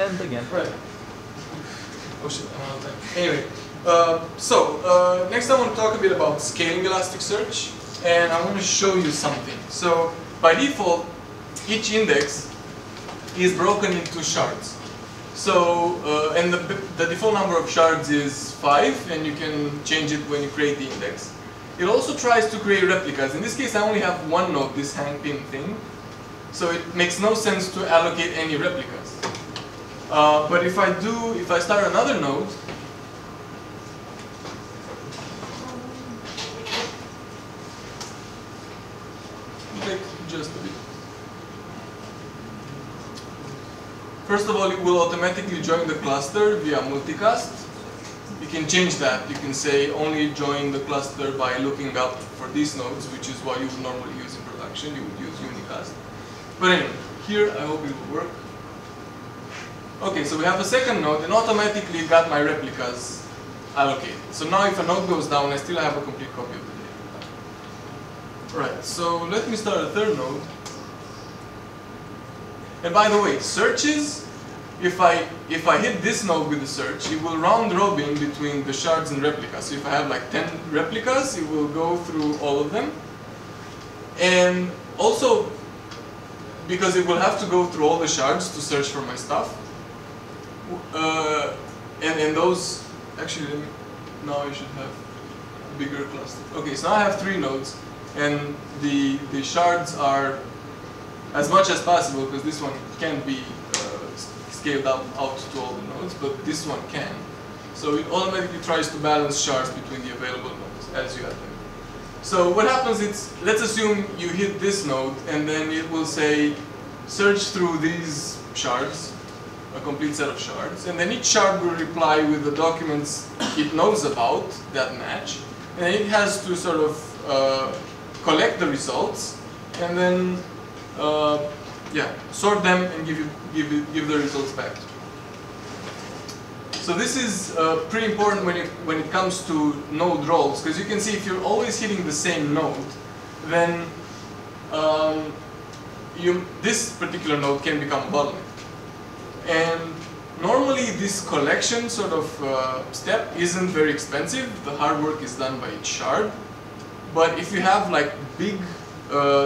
And again. Right. Oh shit, I'm out of time. Anyway, next I want to talk a bit about scaling Elasticsearch, and I want to show you something. So, by default, each index is broken into shards. So, and the default number of shards is 5, and you can change it when you create the index. It also tries to create replicas. In this case, I only have one node, this hang pin thing. So it makes no sense to allocate any replicas. But if I start another node, take just a bit. First of all, it will automatically join the cluster via multicast. You can change that. You can say only join the cluster by looking up for these nodes, which is what you would normally use in production. You would use unicast. But anyway, here I hope it will work. Okay, so we have a second node, and automatically got my replicas allocated. So now if a node goes down, I still have a complete copy of the data. Right, so let me start a third node. And by the way, searches, if I hit this node with the search, it will round robin between the shards and replicas. So if I have like 10 replicas, it will go through all of them. And also, because it will have to go through all the shards to search for my stuff. And those, actually, now I should have a bigger cluster. Okay, so now I have 3 nodes, and the shards are as much as possible, because this one can't be scaled out to all the nodes, but this one can. So it automatically tries to balance shards between the available nodes as you add them. So what happens is, let's assume you hit this node, and then it will say, search through these shards, a complete set of shards, and then each shard will reply with the documents it knows about that match, and it has to sort of collect the results, and then sort them and give the results back. So this is pretty important when it comes to node roles, because you can see if you're always hitting the same node, then this particular node can become a bottleneck. And normally this collection sort of step isn't very expensive. The hard work is done by each shard. But if you have like big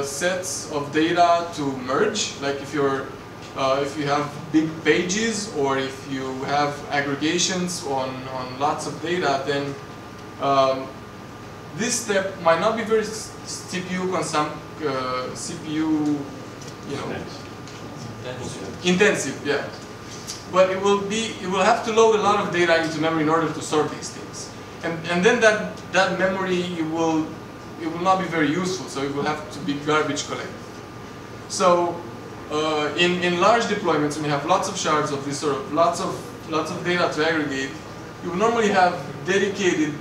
sets of data to merge, like if you have big pages, or if you have aggregations on lots of data, then this step might not be very CPU intensive, yeah. But it will have to load a lot of data into memory in order to sort these things, and then that memory it will not be very useful. So it will have to be garbage collected. So in large deployments, when you have lots of shards of this sort of lots of data to aggregate, you will normally have dedicated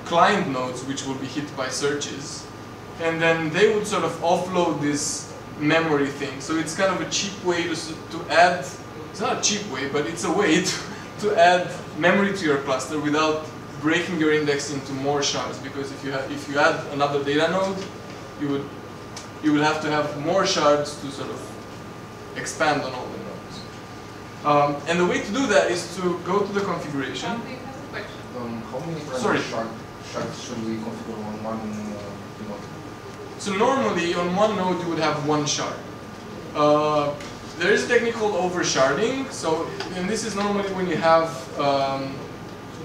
client nodes which will be hit by searches, and then they would sort of offload this memory thing. So it's kind of a cheap way to add. It's not a cheap way, but it's a way to add memory to your cluster without breaking your index into more shards. Because if you add another data node, you will have to have more shards to sort of expand on all the nodes. And the way to do that is to go to the configuration. How many shards should we configure on one node? So normally on one node you would have one shard. There is a technique called oversharding. So, and this is normally when you have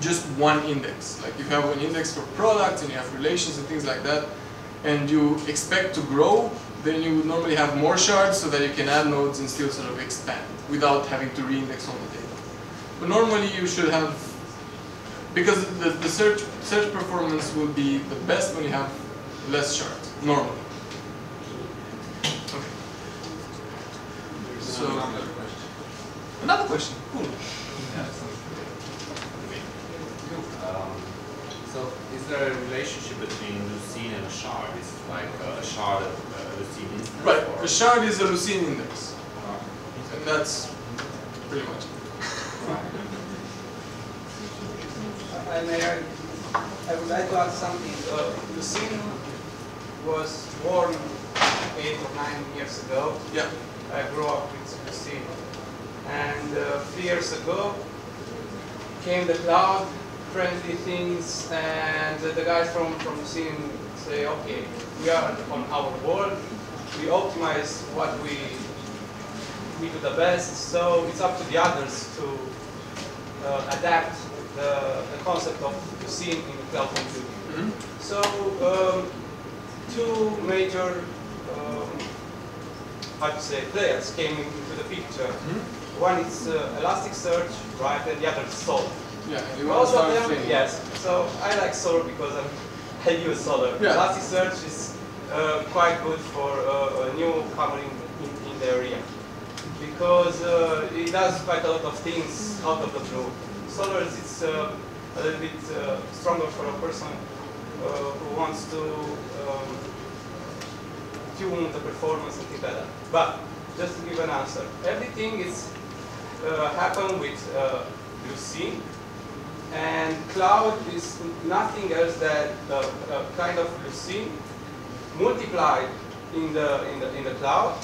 just one index. Like you have an index for products and you have relations and things like that, and you expect to grow, then you would normally have more shards so that you can add nodes and still sort of expand without having to reindex all the data. But normally you should have, because the search performance will be the best when you have less shards, normally. Okay. So, another question. Cool. So, is there a relationship between Lucene and a shard? Is it like a shard of a Lucene instance? Right. Or? A shard is a Lucene index. And that's pretty much it. I would like to add something. Lucene was born 8 or 9 years ago. Yeah. I grew up with Lucene. And years ago, came the cloud-friendly things, and the guys from Lucene say, okay, we are on our world, we optimize what we do the best, so it's up to the others to adapt the concept of Lucene in cloud computing. Mm-hmm. So, two major how to say, players came into the picture. Mm-hmm. One is Elasticsearch, right, and the other is Solar. Yeah, you want Both to of start them, playing. yes. So I like Solar because I use Solar. Yeah. Elasticsearch is quite good for a newcomer in the area because it does quite a lot of things out of the blue. Solar is a little bit stronger for a person who wants to tune the performance and things like that. But just to give an answer, everything is happened with Lucene, and cloud is nothing else than kind of Lucene multiplied in the cloud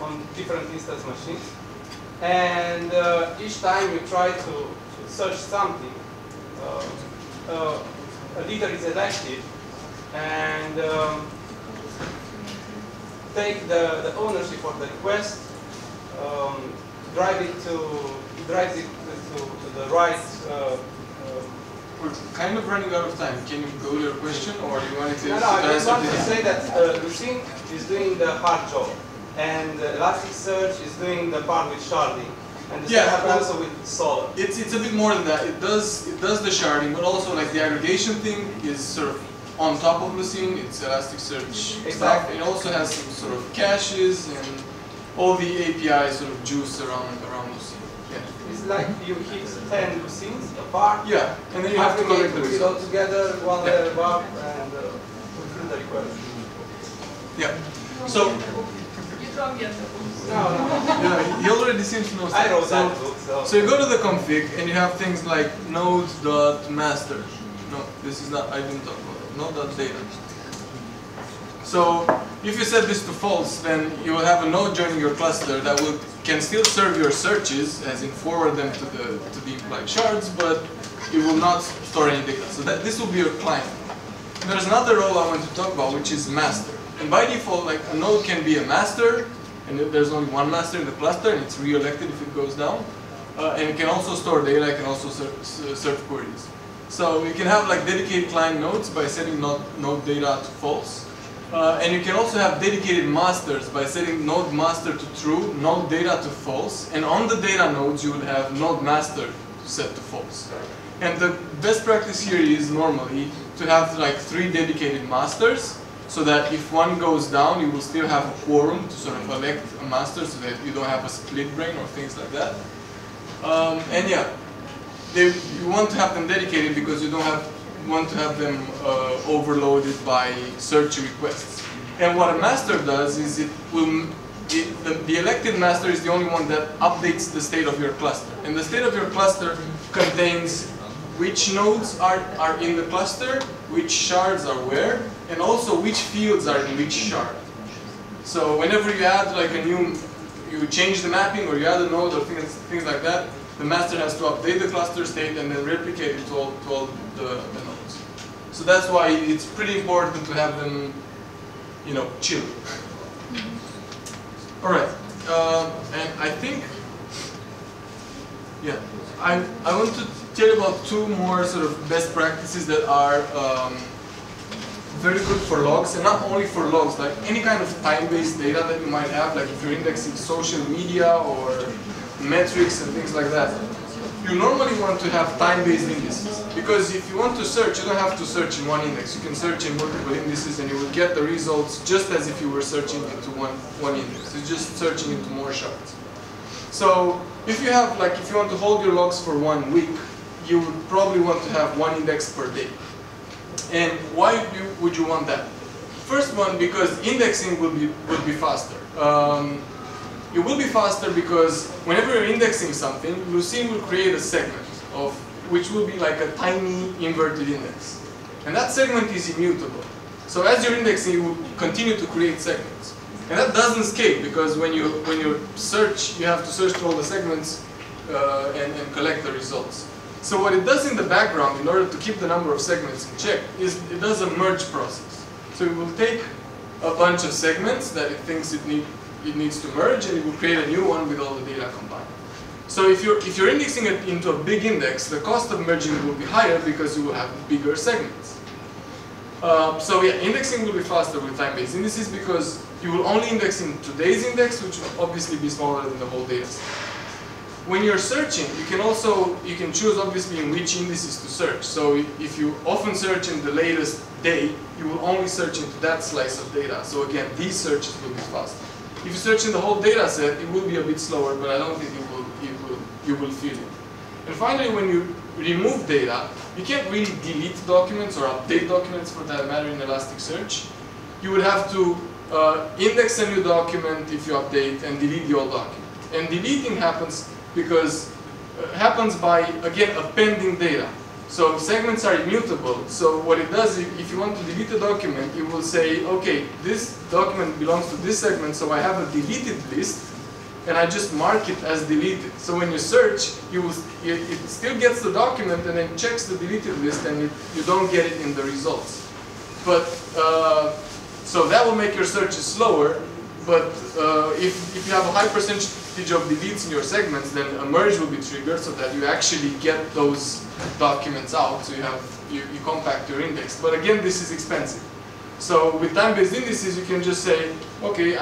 on different instance machines. And each time you try to search something, a leader is elected, and take the ownership of the request, drives it to the right. We're kind of running out of time. Can you go to your question, or do you want to No, I just answer want to this? say that Lucene is doing the hard job, and Elasticsearch is doing the part with sharding, and the same happens also with Solar. It's a bit more than that. It does the sharding, but also like the aggregation thing is sort of on top of Lucene. It's Elasticsearch. Exactly. It also has some sort of caches and all the API sort of juice around Lucene. Yeah. It's like you hit 10 Lucenes apart. Yeah, and then you have to collect the put it all results. together, one layer above, and fulfill the request. Yeah. So You don't get the boost. No, no. yeah, he already seems to know. I wrote so, that book, so. So you go to the config and you have things like node.master. No, this is not, I didn't talk about it. Node.data. So if you set this to false, then you will have a node joining your cluster that can still serve your searches, as in forward them to the implied shards, but it will not store any data. So this will be your client. There's another role I want to talk about, which is master. And by default, like a node can be a master, and there's only one master in the cluster, and it's re-elected if it goes down. And it can also store data, it can also serve queries. So you can have like dedicated client nodes by setting node data to false. And you can also have dedicated masters by setting node master to true, node data to false, and on the data nodes you will have node master set to false. And the best practice here is normally to have like 3 dedicated masters, so that if one goes down, you will still have a quorum to sort of elect a master, so that you don't have a split brain or things like that. And yeah, you want to have them dedicated because you don't want to have them overloaded by search requests. And what a master does is the elected master is the only one that updates the state of your cluster. And the state of your cluster contains which nodes are in the cluster, which shards are where, and also which fields are in which shard. So whenever you add like you change the mapping or you add a node or things like that, the master has to update the cluster state and then replicate it to all the nodes. So that's why it's pretty important to have them, chill. All right, and I think, yeah, I want to tell you about 2 more sort of best practices that are very good for logs, and not only for logs, like any kind of time-based data that you might have, like if you're indexing social media or metrics and things like that. You normally want to have time-based indices, because if you want to search, you don't have to search in one index. You can search in multiple indices and you will get the results just as if you were searching into one index. It's just searching into more shards. So if you want to hold your logs for 1 week, you would probably want to have 1 index per day. And why would you want that? First one, because indexing would be faster. It will be faster because whenever you're indexing something, Lucene will create a segment which will be like a tiny inverted index. And that segment is immutable. So as you're indexing, you will continue to create segments. And that doesn't scale because when you search, you have to search through all the segments. and collect the results. So what it does in the background, in order to keep the number of segments in check, is it does a merge process. So it will take a bunch of segments that it thinks it needs to merge, and it will create a new one with all the data combined. So if you're indexing it into a big index, the cost of merging will be higher because you will have bigger segments. So yeah, indexing will be faster with time-based indices because you will only index in today's index, which will obviously be smaller than the whole data set. When you're searching, you can choose obviously in which indices to search. So if you often search in the latest day, you will only search into that slice of data. So again, these searches will be fast. If you search in the whole data set, it will be a bit slower, but I don't think you will feel it. And finally, when you remove data, you can't really delete documents or update documents for that matter in Elasticsearch. You would have to index a new document if you update and delete the old document. And deleting happens by, again, appending data. So segments are immutable. So what it does, if you want to delete a document, it will say, okay, this document belongs to this segment, so I have a deleted list, and I just mark it as deleted. So when you search, it still gets the document and then checks the deleted list, and you don't get it in the results. But so that will make your searches slower. But if you have a high percentage of deletes in your segments, then a merge will be triggered so that you actually get those documents out. So you compact your index. But again, this is expensive. So with time-based indices, you can just say, okay,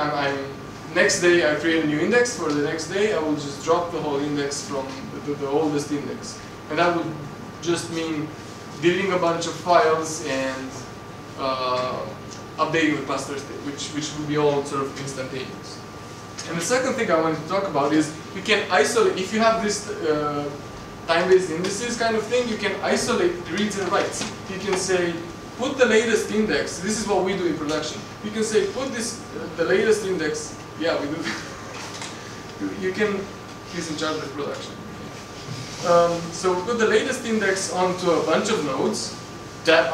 next day I create a new index. For the next day, I will just drop the whole index from the oldest index. And that would just mean deleting a bunch of files and updating the cluster state, which will be all sort of instantaneous. And the second thing I wanted to talk about is you can isolate, if you have this time-based indices kind of thing, you can isolate reads and writes. You can say, put the latest index. This is what we do in production. You can say, put the latest index. Yeah, we do. You can, he's in charge of production. So put the latest index onto a bunch of nodes that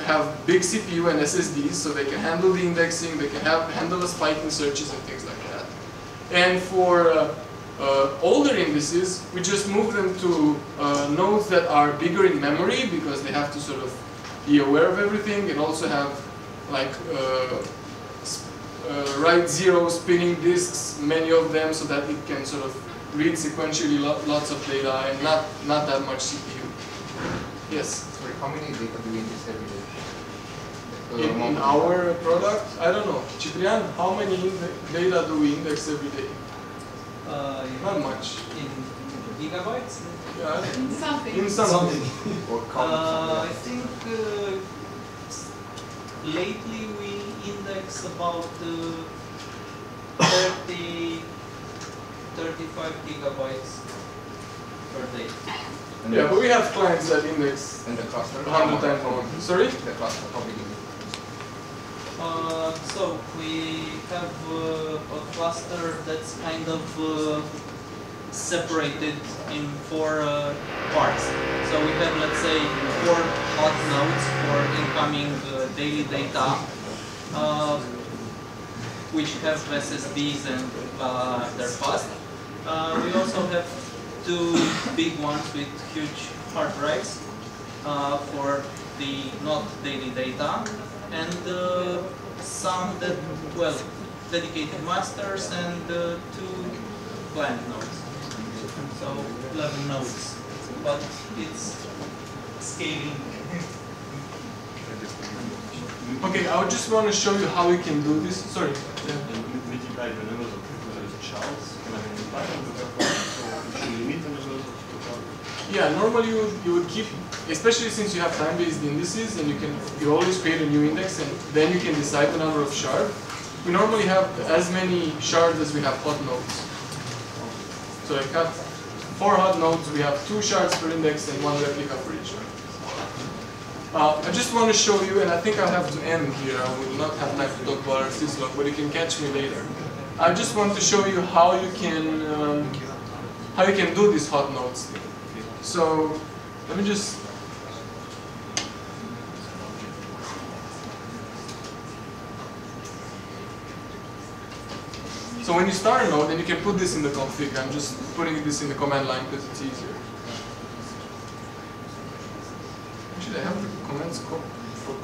have big CPU and SSDs, so they can handle the indexing, they can handle the spike in searches and things like that. And for older indices, we just move them to nodes that are bigger in memory because they have to sort of be aware of everything, and also have like write zero spinning disks, many of them, so that it can sort of read sequentially lots of data and not that much CPU. Yes? Sorry, how many data do we index every day? In our product, I don't know. Ciprian, how many data do we index every day? Not much. In gigabytes? Yeah. In something. In something. I think lately we index about 35 gigabytes per day. Yeah, but we have clients that index and the cluster 100 times more. Sorry? The cluster, how big is it? So we have a cluster that's kind of separated in 4 parts. So we have, let's say, 4 hot nodes for incoming daily data, which have SSDs and they're fast. We also have 2 big ones with huge hard drives for the not daily data, and some that, well, dedicated masters and 2 client nodes. So 11 nodes, but it's scaling. Okay, I just want to show you how we can do this. Sorry. Yeah. Multiply the numbers of shards. Can I multiply them with the so you limit the numbers of Yeah, normally you would keep, especially since you have time-based indices, and you always create a new index, and then you can decide the number of shards. We normally have as many shards as we have hot nodes. So I got 4 hot nodes, we have 2 shards per index and 1 replica for each one. I just want to show you, and I think I'll have to end here. I will not have time to talk about syslog, but you can catch me later. I just want to show you how you can do this hot nodes thing. So let me just. So So when you start a node, then you can put this in the config. I'm just putting this in the command line because it's easier. Actually, I have the commands for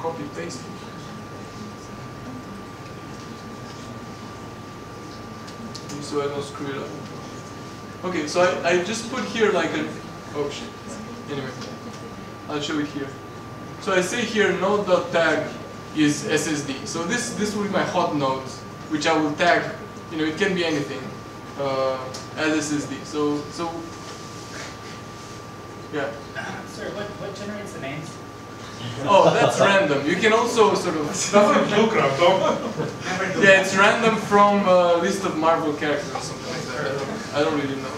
copy pasting. So I don't screw it up. Okay, so I just put here like a, oh shit. Anyway, I'll show it here. So I say here node.tag is SSD. So this will be my hot node, which I will tag. You know, it can be anything as SSD. So yeah. Sorry, what generates the names? Oh, that's random. You can also sort of. Yeah, it's random from a list of Marvel characters or something like that. I don't really know.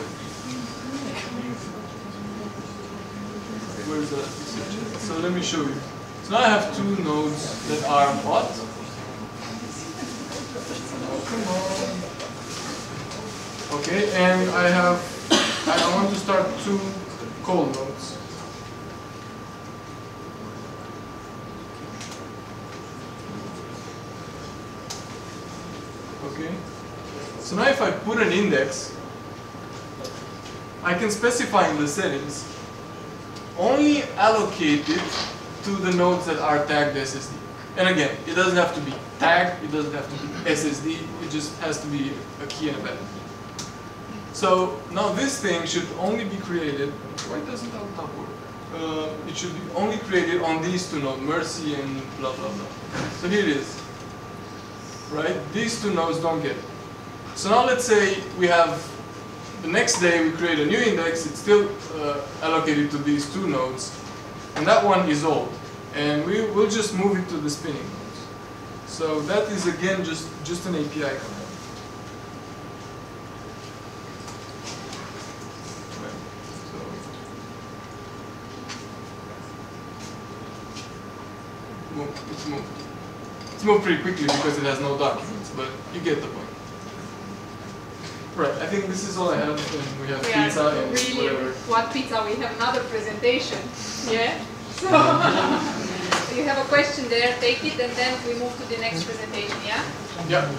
Where's the Elasticsearch? So let me show you. So now I have two nodes that are hot. Okay, and I want to start two cold nodes. Okay. So now if I put an index, I can specify in the settings only allocate it to the nodes that are tagged SSD. And again, it doesn't have to be tagged, it doesn't have to be SSD, it just has to be a key and a value. So now this thing should only be created, why doesn't that top work? It should be only created on these two nodes, Mercy and blah blah blah. So here it is. Right? These two nodes don't get it. So now let's say we have, the next day we create a new index, it's still allocated to these two nodes, and that one is old. And we will just move it to the spinning nodes. So that is again just an API command. Right. So it's moved. It's moved pretty quickly because it has no documents, but you get the point. Right, I think this is all I have, and we have pizza and really whatever. What pizza? We have another presentation. Yeah? So you have a question there, take it, and then we move to the next presentation, yeah? Yeah. I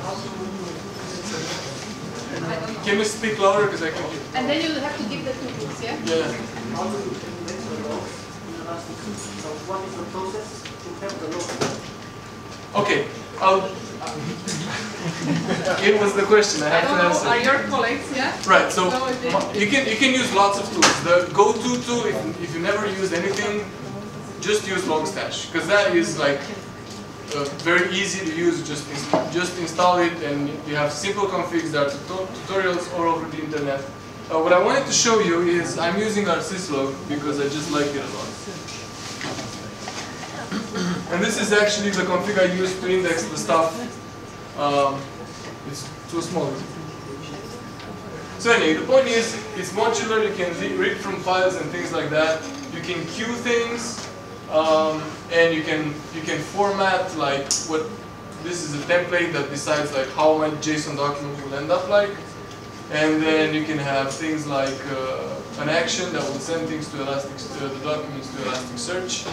don't know. Can you speak louder because I can hear? And then you have to give the two books, yeah? Yeah. How do you index the logs in Elasticsearch? So what is the process to have the logs? Okay, it was the question. I have to answer. Are your colleagues, yeah? Right. So No, you can use lots of tools. The go-to tool, if you never use anything, just use Logstash, because that is like very easy to use. Just install it, and you have simple configs. There are tutorials all over the internet. What I wanted to show you is I'm using our syslog because I just like it a lot. And this is actually the config I use to index the stuff. It's too small. So anyway, the point is, it's modular. You can read from files and things like that. You can queue things, and you can format like what. This is a template that decides like how my JSON document will end up like. And then you can have things like an action that will send things to the documents to Elasticsearch.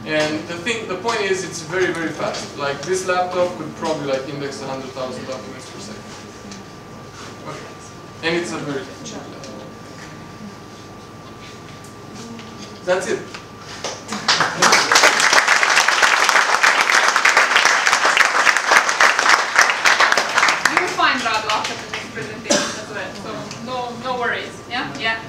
And the point is, it's very, very fast. Like this laptop could probably like index 100,000 documents per second. Okay. And it's a very cheap laptop. That's it. You will find Radu after the next presentation as well, so no worries. Yeah? Yeah.